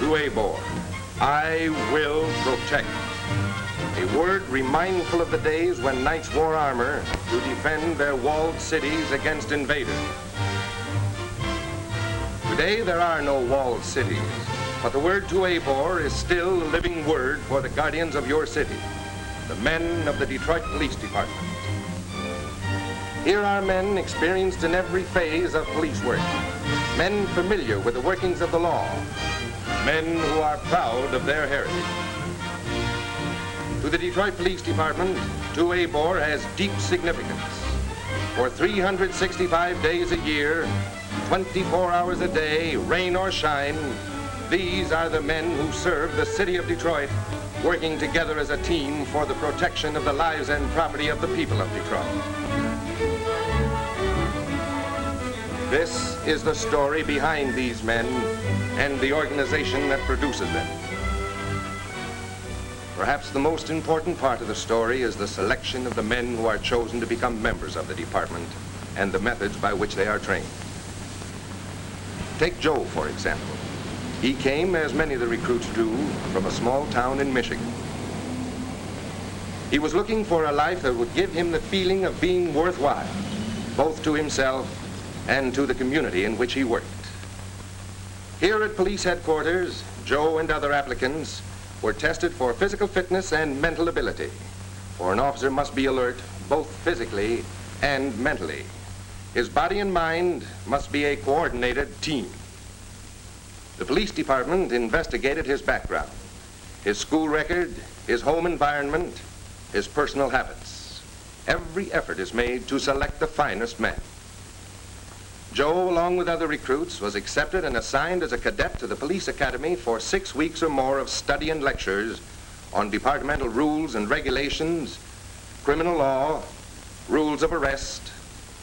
to Abor. I will protect. A word remindful of the days when knights wore armor to defend their walled cities against invaders. Today there are no walled cities, but the word to Abor is still the living word for the guardians of your city, the men of the Detroit Police Department. Here are men experienced in every phase of police work, men familiar with the workings of the law, men who are proud of their heritage. To the Detroit Police Department, to Abor has deep significance. For 365 days a year, 24 hours a day, rain or shine, these are the men who serve the city of Detroit, working together as a team for the protection of the lives and property of the people of Detroit. This is the story behind these men and the organization that produces them. Perhaps the most important part of the story is the selection of the men who are chosen to become members of the department and the methods by which they are trained. Take Joe, for example. He came, as many of the recruits do, from a small town in Michigan. He was looking for a life that would give him the feeling of being worthwhile, both to himself and to the community in which he worked. Here at police headquarters, Joe and other applicants were tested for physical fitness and mental ability, for an officer must be alert both physically and mentally. His body and mind must be a coordinated team. The police department investigated his background, his school record, his home environment, his personal habits. Every effort is made to select the finest men. Joe, along with other recruits, was accepted and assigned as a cadet to the police academy for 6 weeks or more of study and lectures on departmental rules and regulations, criminal law, rules of arrest,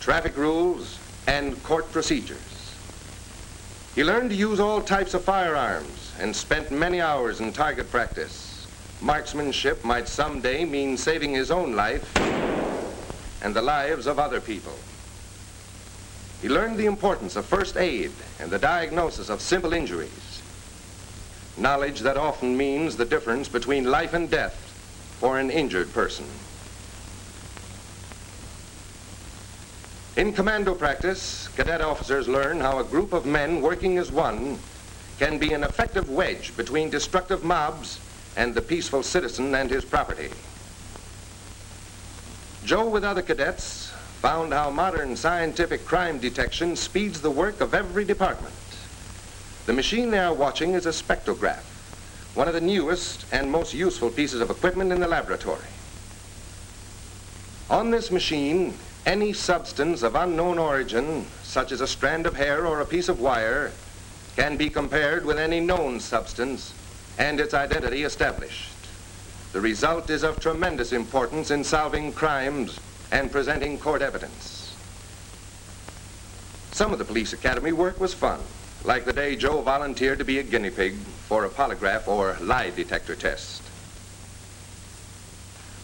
traffic rules, and court procedures. He learned to use all types of firearms and spent many hours in target practice. Marksmanship might someday mean saving his own life and the lives of other people. He learned the importance of first aid and the diagnosis of simple injuries, knowledge that often means the difference between life and death for an injured person. In commando practice, cadet officers learn how a group of men working as one can be an effective wedge between destructive mobs and the peaceful citizen and his property. Joe, with other cadets, found how modern scientific crime detection speeds the work of every department. The machine they are watching is a spectrograph, one of the newest and most useful pieces of equipment in the laboratory. On this machine, any substance of unknown origin, such as a strand of hair or a piece of wire, can be compared with any known substance and its identity established. The result is of tremendous importance in solving crimes and presenting court evidence. Some of the police academy work was fun, like the day Joe volunteered to be a guinea pig for a polygraph or lie detector test.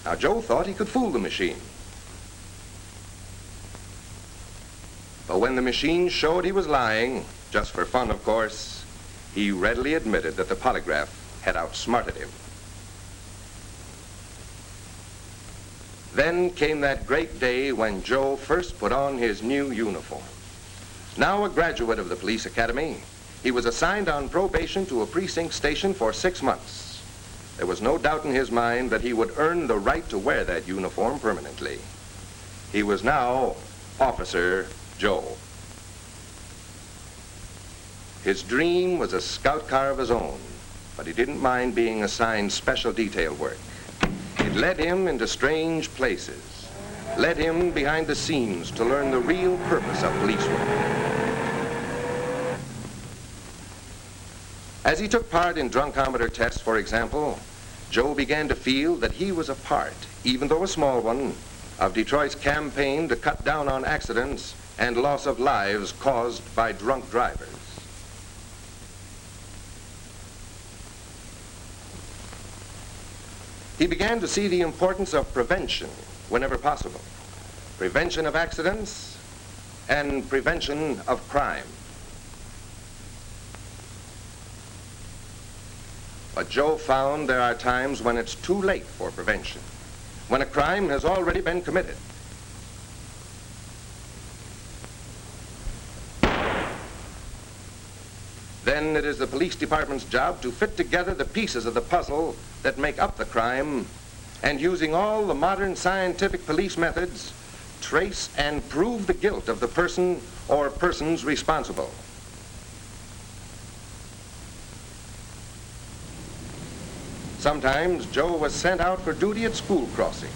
Now, Joe thought he could fool the machine. But when the machine showed he was lying, just for fun, of course, he readily admitted that the polygraph had outsmarted him. Then came that great day when Joe first put on his new uniform. Now a graduate of the police academy, he was assigned on probation to a precinct station for 6 months. There was no doubt in his mind that he would earn the right to wear that uniform permanently. He was now Officer Joe. His dream was a scout car of his own, but he didn't mind being assigned special detail work. It led him into strange places, led him behind the scenes to learn the real purpose of police work. As he took part in drunkometer tests, for example, Joe began to feel that he was a part, even though a small one, of Detroit's campaign to cut down on accidents and loss of lives caused by drunk drivers. He began to see the importance of prevention whenever possible. Prevention of accidents and prevention of crime. But Joe found there are times when it's too late for prevention, when a crime has already been committed. Then it is the police department's job to fit together the pieces of the puzzle that make up the crime, and using all the modern scientific police methods, trace and prove the guilt of the person or persons responsible. Sometimes Joe was sent out for duty at school crossing.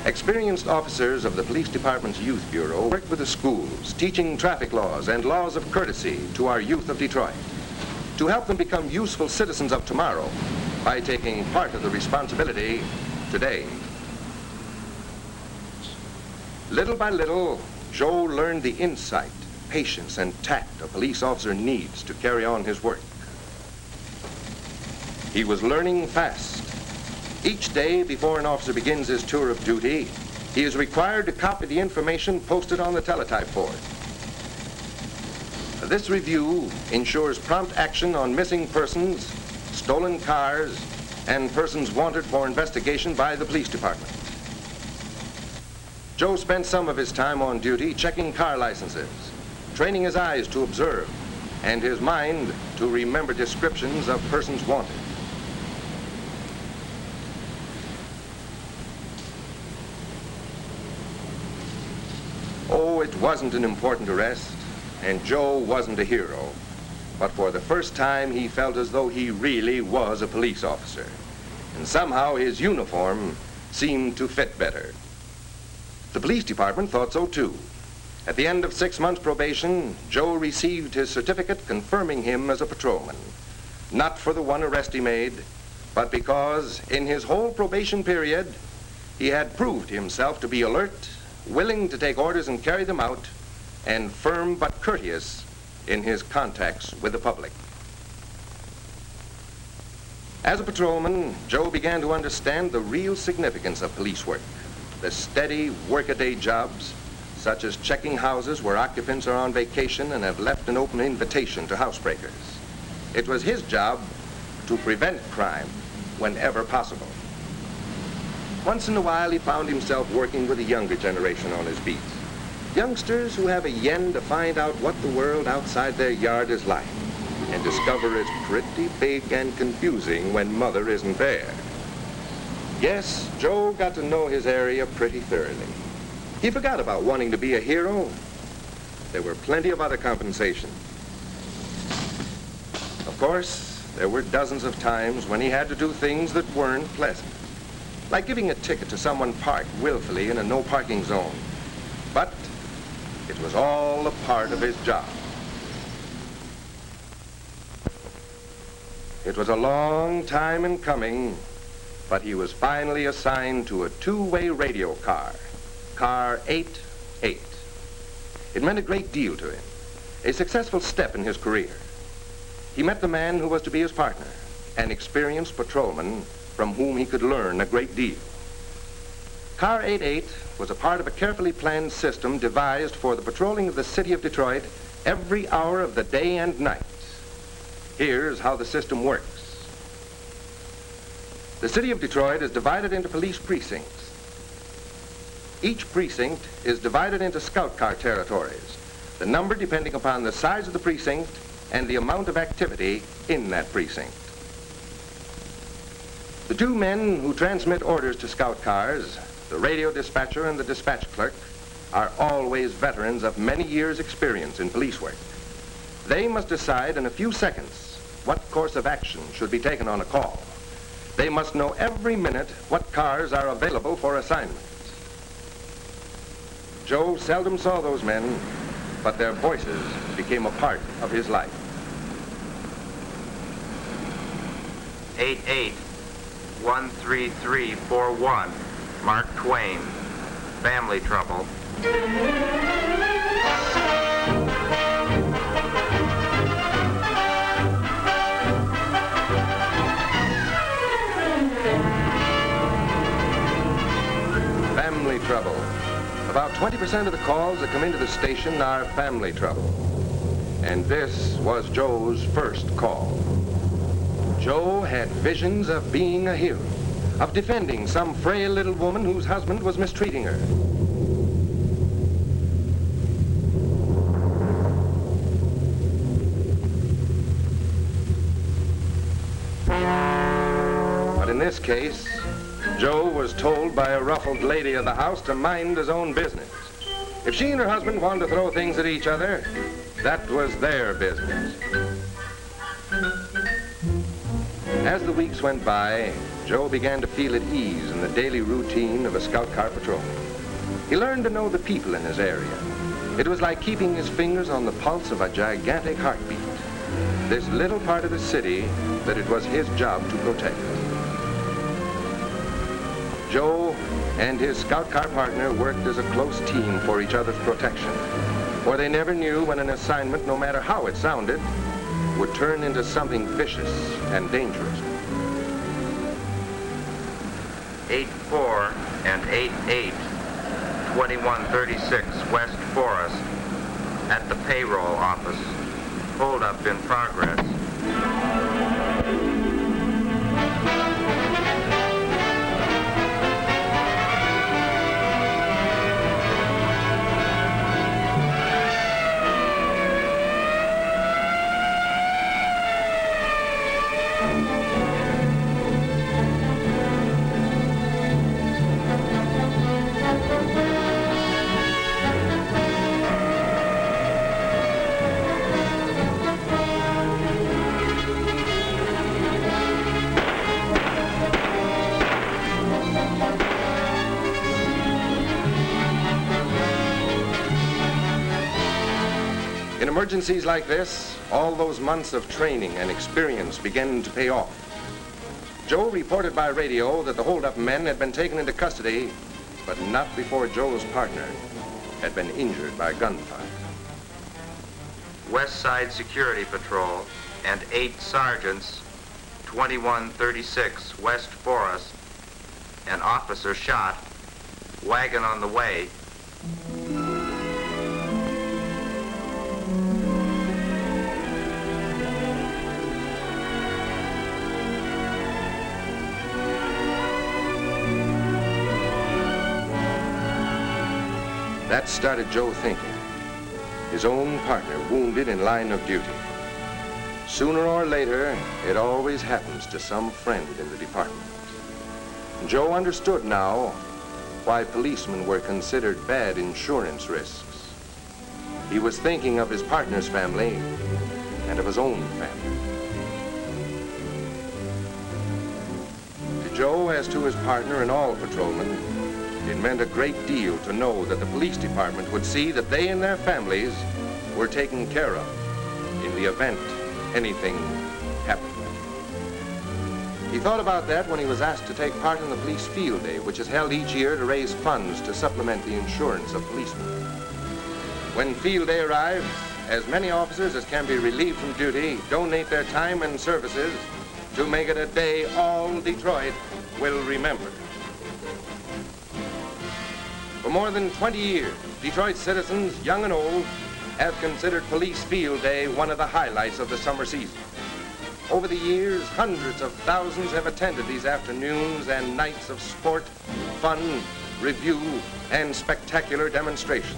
Experienced officers of the Police Department's Youth Bureau worked with the schools, teaching traffic laws and laws of courtesy to our youth of Detroit, to help them become useful citizens of tomorrow by taking part of the responsibility today. Little by little, Joe learned the insight, patience, and tact a police officer needs to carry on his work. He was learning fast. Each day before an officer begins his tour of duty, he is required to copy the information posted on the teletype board. This review ensures prompt action on missing persons, stolen cars, and persons wanted for investigation by the police department. Joe spent some of his time on duty checking car licenses, training his eyes to observe, and his mind to remember descriptions of persons wanted. Oh, it wasn't an important arrest, and Joe wasn't a hero. But for the first time, he felt as though he really was a police officer. And somehow his uniform seemed to fit better. The police department thought so too. At the end of 6 months probation, Joe received his certificate confirming him as a patrolman. Not for the one arrest he made, but because in his whole probation period, he had proved himself to be alert, willing to take orders and carry them out, and firm but courteous in his contacts with the public. As a patrolman, Joe began to understand the real significance of police work, the steady workaday jobs, such as checking houses where occupants are on vacation and have left an open invitation to housebreakers. It was his job to prevent crime whenever possible. Once in a while, he found himself working with a younger generation on his beat. Youngsters who have a yen to find out what the world outside their yard is like and discover it's pretty big and confusing when mother isn't there. Yes, Joe got to know his area pretty thoroughly. He forgot about wanting to be a hero. There were plenty of other compensations. Of course, there were dozens of times when he had to do things that weren't pleasant, like giving a ticket to someone parked willfully in a no parking zone. But it was all a part of his job. It was a long time in coming, but he was finally assigned to a two-way radio car, car 88. It meant a great deal to him, a successful step in his career. He met the man who was to be his partner, an experienced patrolman from whom he could learn a great deal. Car 88 was a part of a carefully planned system devised for the patrolling of the city of Detroit every hour of the day and night. Here's how the system works. The city of Detroit is divided into police precincts. Each precinct is divided into scout car territories, the number depending upon the size of the precinct and the amount of activity in that precinct. The two men who transmit orders to scout cars, the radio dispatcher and the dispatch clerk, are always veterans of many years' experience in police work. They must decide in a few seconds what course of action should be taken on a call. They must know every minute what cars are available for assignment. Joe seldom saw those men, but their voices became a part of his life. 88 13341, Mark Twain, family trouble. Family trouble. About 20% of the calls that come into the station are family trouble. And this was Joe's first call. Joe had visions of being a hero, of defending some frail little woman whose husband was mistreating her. But in this case, Joe was told by a ruffled lady of the house to mind his own business. If she and her husband wanted to throw things at each other, that was their business. As the weeks went by, Joe began to feel at ease in the daily routine of a scout car patrol. He learned to know the people in his area. It was like keeping his fingers on the pulse of a gigantic heartbeat. This little part of the city that it was his job to protect. Joe and his scout car partner worked as a close team for each other's protection, for they never knew when an assignment, no matter how it sounded, would turn into something vicious and dangerous. 8-4 and 8-8, 2136 West Forest, at the payroll office. Hold up in progress. In emergencies like this, all those months of training and experience began to pay off. Joe reported by radio that the hold-up men had been taken into custody, but not before Joe's partner had been injured by gunfire. West Side Security Patrol and 8 sergeants, 2136 West Forest. An officer shot. Wagon on the way. That started Joe thinking. His own partner wounded in line of duty. Sooner or later, it always happens to some friend in the department. Joe understood now why policemen were considered bad insurance risks. He was thinking of his partner's family and of his own family. To Joe, as to his partner and all patrolmen, it meant a great deal to know that the police department would see that they and their families were taken care of in the event anything happened. He thought about that when he was asked to take part in the police field day, which is held each year to raise funds to supplement the insurance of policemen. When field day arrives, as many officers as can be relieved from duty donate their time and services to make it a day all Detroit will remember. For more than 20 years, Detroit citizens, young and old, have considered Police Field Day one of the highlights of the summer season. Over the years, hundreds of thousands have attended these afternoons and nights of sport, fun, review, and spectacular demonstration.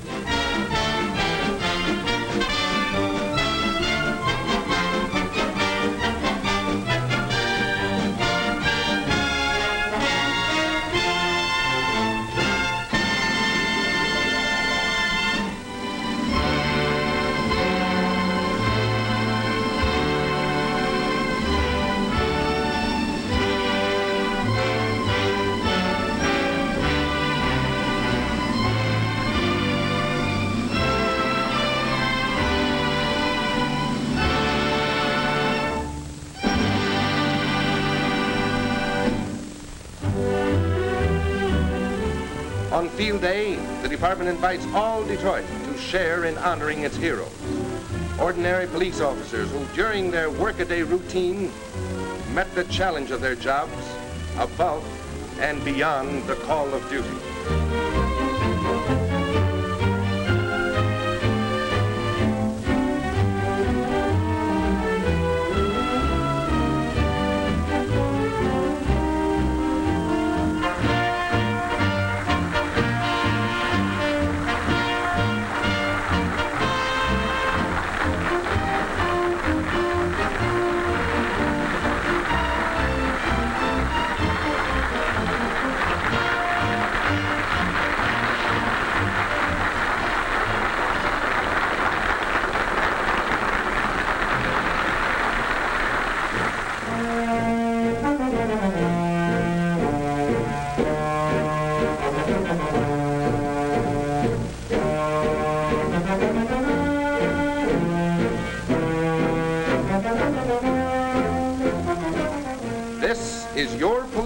On Field Day, the department invites all Detroit to share in honoring its heroes. Ordinary police officers who, during their workaday routine, met the challenge of their jobs above and beyond the call of duty.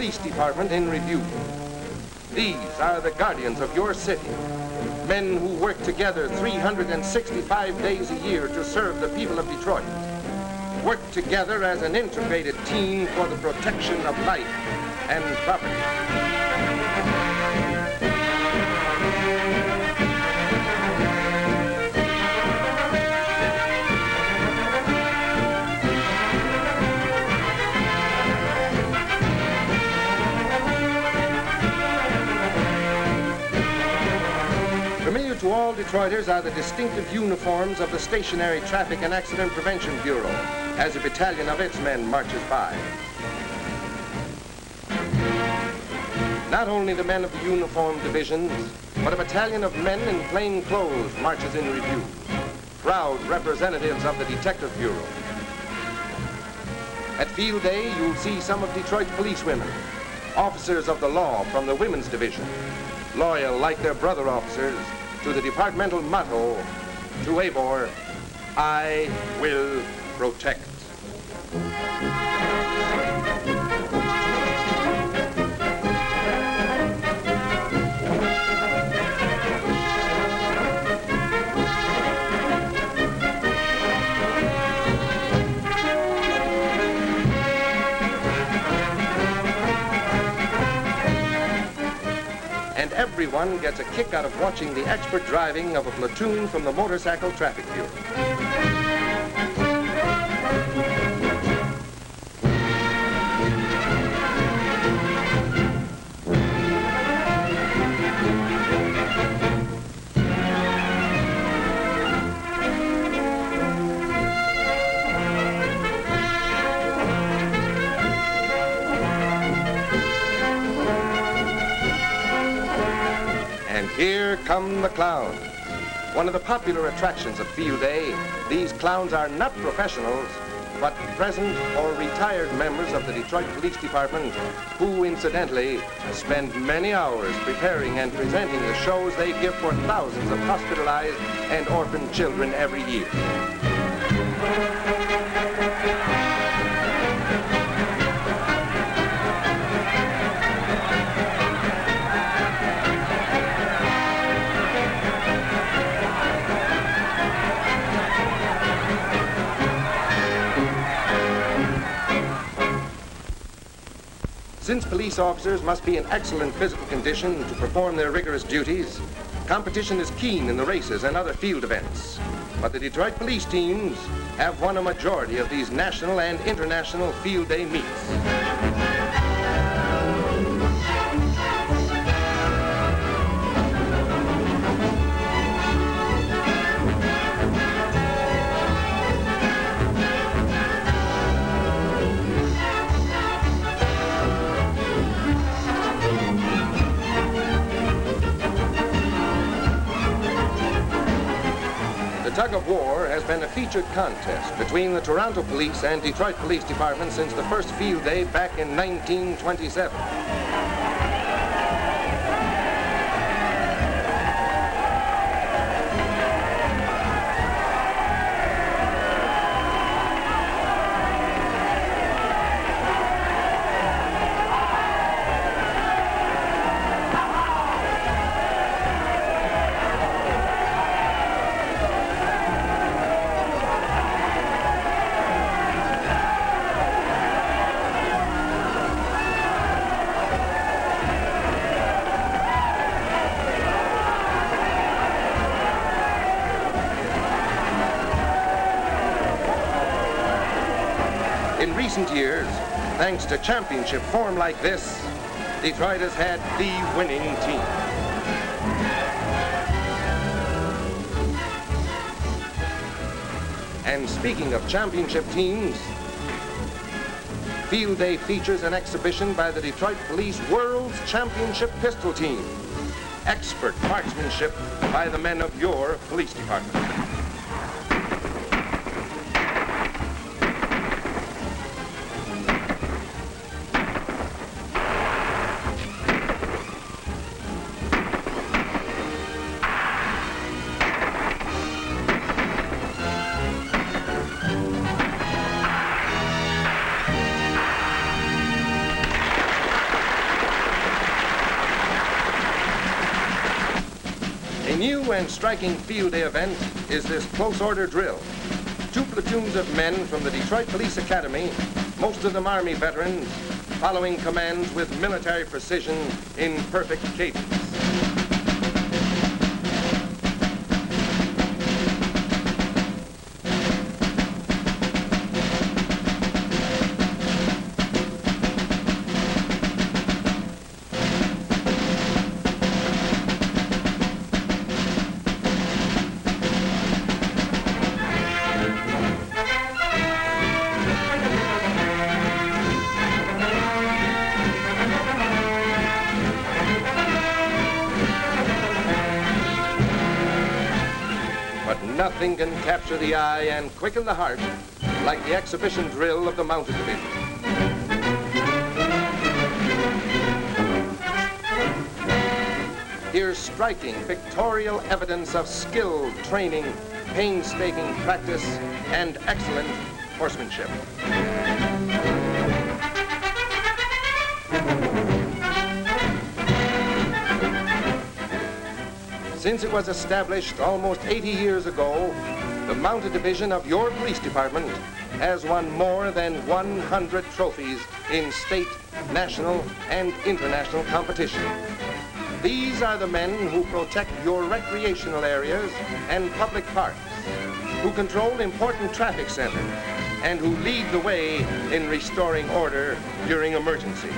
Police Department in review. These are the guardians of your city, men who work together 365 days a year to serve the people of Detroit. Work together as an integrated team for the protection of life and property. Familiar to all Detroiters are the distinctive uniforms of the Stationary Traffic and Accident Prevention Bureau as a battalion of its men marches by. Not only the men of the uniform divisions, but a battalion of men in plain clothes marches in review, proud representatives of the Detective Bureau. At Field Day, you'll see some of Detroit's policewomen, officers of the law from the Women's Division, loyal like their brother officers to the departmental motto, to Abor, I will protect. And everyone gets a kick out of watching the expert driving of a platoon from the Motorcycle Traffic Bureau. And here come the clowns. One of the popular attractions of Field Day, these clowns are not professionals, but present or retired members of the Detroit Police Department who, incidentally, spend many hours preparing and presenting the shows they give for thousands of hospitalized and orphaned children every year. Since police officers must be in excellent physical condition to perform their rigorous duties, competition is keen in the races and other field events. But the Detroit police teams have won a majority of these national and international Field Day meets. The tug of war has been a featured contest between the Toronto Police and Detroit Police Department since the first Field Day back in 1927. In recent years, thanks to championship form like this, Detroit has had the winning team. And speaking of championship teams, Field Day features an exhibition by the Detroit Police World's Championship Pistol Team. Expert marksmanship by the men of your police department. new and striking field day event is this close order drill. 2 platoons of men from the Detroit Police Academy, most of them Army veterans, following commands with military precision in perfect cadence. Nothing can capture the eye and quicken the heart like the exhibition drill of the Mounted Division. Here's striking, pictorial evidence of skilled training, painstaking practice, and excellent horsemanship. Since it was established almost 80 years ago, the Mounted Division of your police department has won more than 100 trophies in state, national, and international competition. These are the men who protect your recreational areas and public parks, who control important traffic centers, and who lead the way in restoring order during emergency.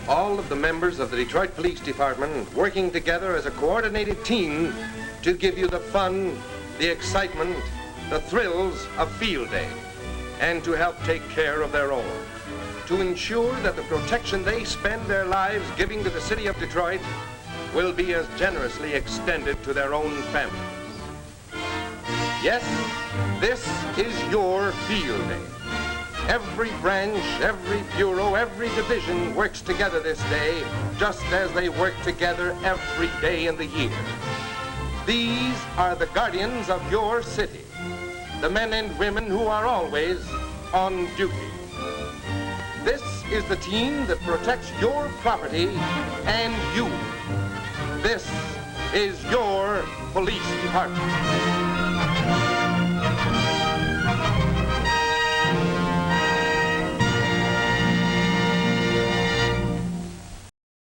All of the members of the Detroit Police Department working together as a coordinated team to give you the fun, the excitement, the thrills of field day, and to help take care of their own, to ensure that the protection they spend their lives giving to the city of Detroit will be as generously extended to their own families. Yes, this is your field day. Every branch, every bureau, every division works together this day, just as they work together every day in the year. These are the guardians of your city, the men and women who are always on duty. This is the team that protects your property and you. This is your police department.